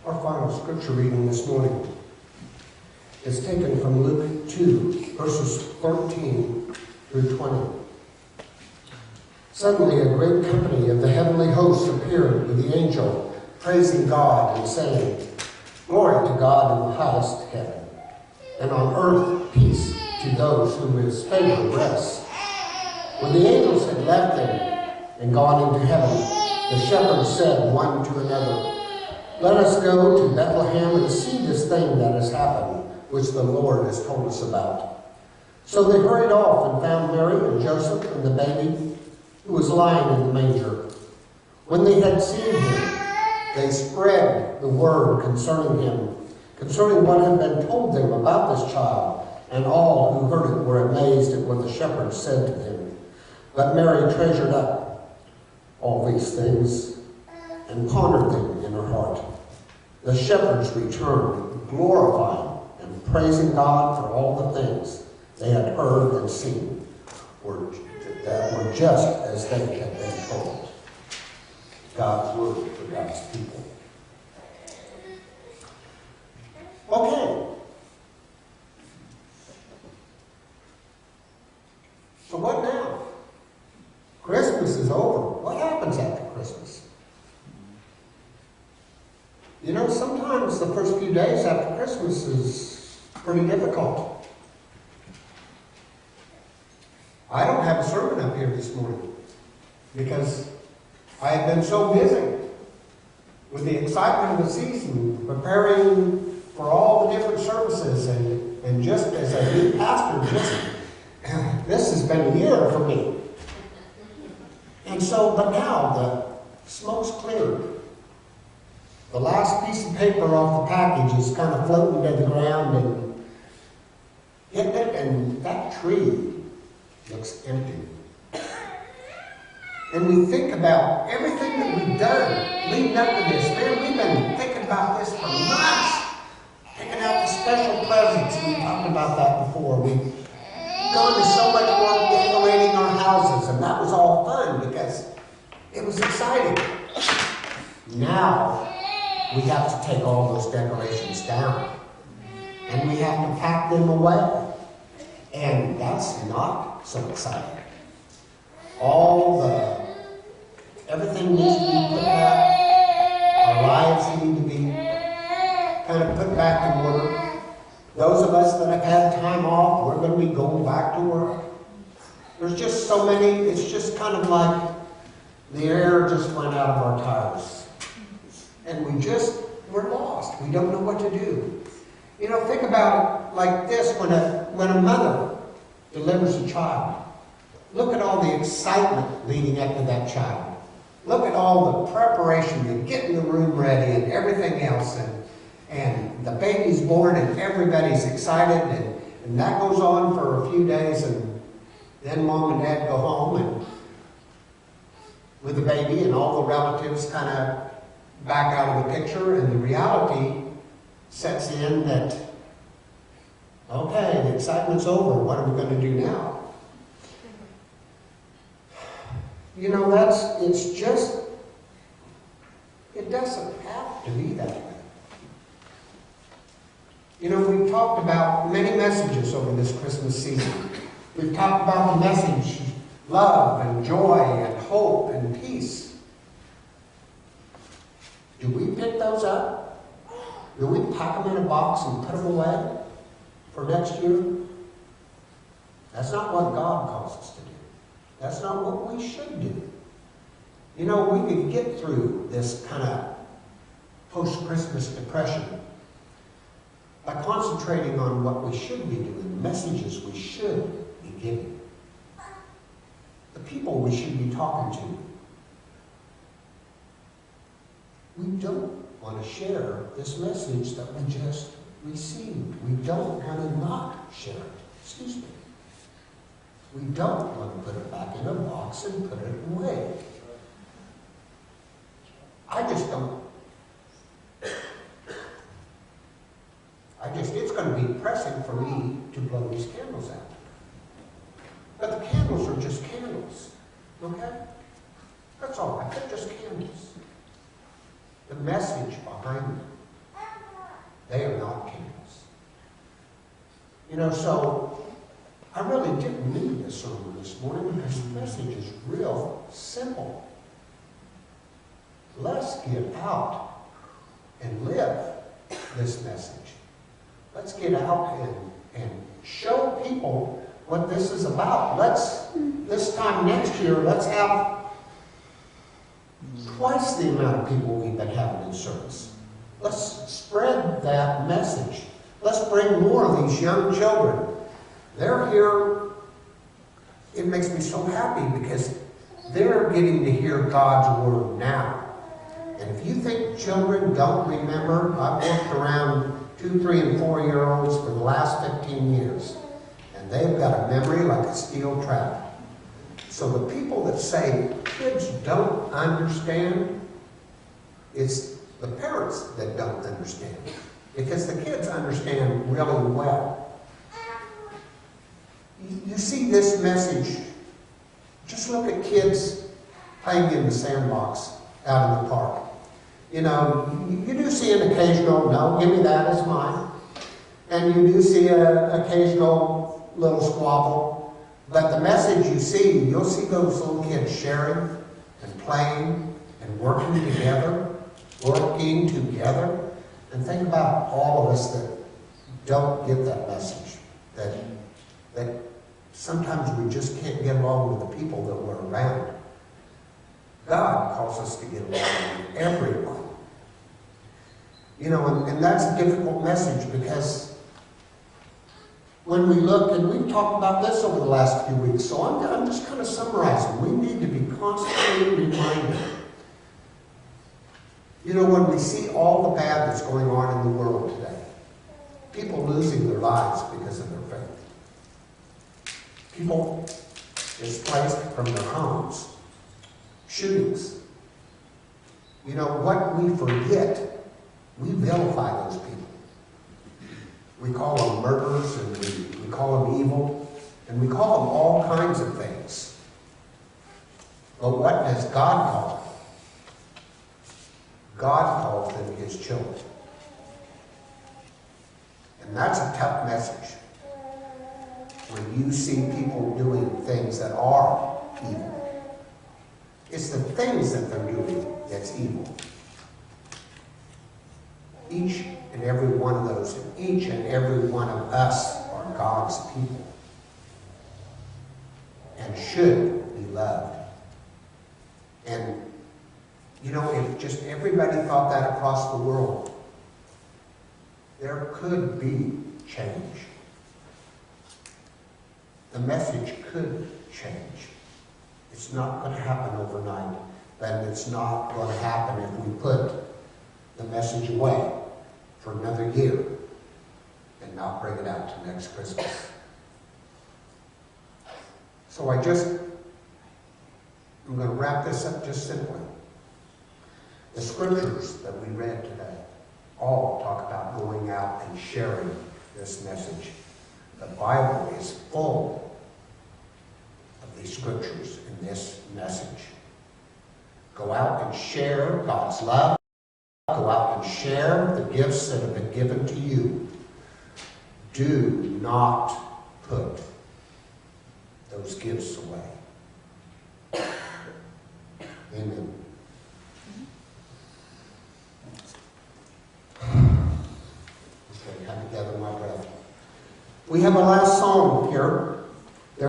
Our final scripture reading this morning is taken from Luke 2, verses 13 through 20. Suddenly a great company of the heavenly hosts appeared with the angel, praising God and saying, "Glory to God in the highest heaven, and on earth peace to those whom his favor rests." When the angels had left them and gone into heaven, the shepherds said one to another, "Let us go to Bethlehem and see this thing that has happened, which the Lord has told us about." So they hurried off and found Mary and Joseph and the baby, who was lying in the manger. When they had seen him, they spread the word concerning him, concerning what had been told them about this child, and all who heard it were amazed at what the shepherds said to them. But Mary treasured up all these things and pondered them in her heart. The shepherds returned, glorifying and praising God for all the things they had heard and seen, that were just as they had been told. God's word for God's people. Okay. So what now? Christmas is over. What happens after Christmas? You know, sometimes the first few days after Christmas is pretty difficult. I don't have a sermon up here this morning because I have been so busy with the excitement of the season, preparing for all the different services, and just as a new pastor, this has been a year for me. And so, but now the smoke's cleared. The last piece of paper off the package is kind of floating to the ground and hitting it, and that tree looks empty. And we think about everything that we've done leading up to this. Man, we've been thinking about this for months. Picking out the special presents. We talked about that before. We've gone to so much work decorating our houses, and that was all fun because it was exciting. Now, we have to take all those decorations down, and we have to pack them away. And that's not so exciting. Everything needs to be put back. Our lives need to be kind of put back in order. Those of us that have had time off, we're going to be going back to work. There's just so many, it's just kind of like the air just went out of our tires. And we're lost. We don't know what to do. You know, think about it like this, when a mother delivers a child. Look at all the excitement leading up to that child. Look at all the preparation and getting the room ready and everything else. And the baby's born and everybody's excited. And that goes on for a few days. And then mom and dad go home and with the baby, and all the relatives kind of back out of the picture. And the reality sets in that, okay, the excitement's over. What are we going to do now? You know, it doesn't have to be that way. You know, we've talked about many messages over this Christmas season. We've talked about the message, love and joy and hope and peace. Do we pick those up? Do we pack them in a box and put them away for next year? That's not what God calls us to do. That's not what we should do. You know, we could get through this kind of post-Christmas depression by concentrating on what we should be doing, the messages we should be giving, the people we should be talking to. We don't want to share this message that we just received. We don't want to not share it. Excuse me. We don't want to put it back in a box and put it away. I just don't. It's going to be pressing for me to blow these candles out. But the candles are just candles. Okay? That's all right. They're just candles. The message behind them They are not kingdoms. You know, so I really didn't need this sermon this morning because the message is real simple. Let's get out and live this message. Let's get out and show people what this is about. This time next year, let's have twice the amount of people we've been having in service. Let's spread that message. Let's bring more of these young children. They're here. It makes me so happy because they're getting to hear God's word now. And if you think children don't remember, I've worked around 2, 3, and 4-year-olds for the last 15 years. And they've got a memory like a steel trap. So the people that say kids don't understand, it's the parents that don't understand. Because the kids understand really well. You see this message, just look at kids playing in the sandbox out in the park. You know, you do see an occasional, no, give me that, it's mine. And you do see an occasional little squabble. But the message you'll see those little kids sharing and playing and working together. And think about all of us that don't get that message. That sometimes we just can't get along with the people that we're around. God calls us to get along with everyone. You know, and that's a difficult message because when we look, and we've talked about this over the last few weeks, so I'm just kind of summarizing. We need to be constantly reminded. You know, when we see all the bad that's going on in the world today, people losing their lives because of their faith, people displaced from their homes, shootings. You know, what we forget, we vilify those people. We call them murderers, and we call them evil, and we call them all kinds of things. But what does God call them? God calls them his children. And that's a tough message. When you see people doing things that are evil. It's the things that they're doing that's evil. Each and every one of those, and each and every one of us are God's people. And should be loved. And you know, if just everybody thought that across the world, there could be change. The message could change. It's not going to happen overnight, but it's not going to happen if we put the message away for another year and not bring it out to next Christmas. So I'm going to wrap this up just simply. The scriptures that we read today all talk about going out and sharing this message. The Bible is full of these scriptures in this message. Go out and share God's love. Go out and share the gifts that have been given to you. Do not put those gifts away. Amen. Okay, kind of gather my breath. We have a last song here.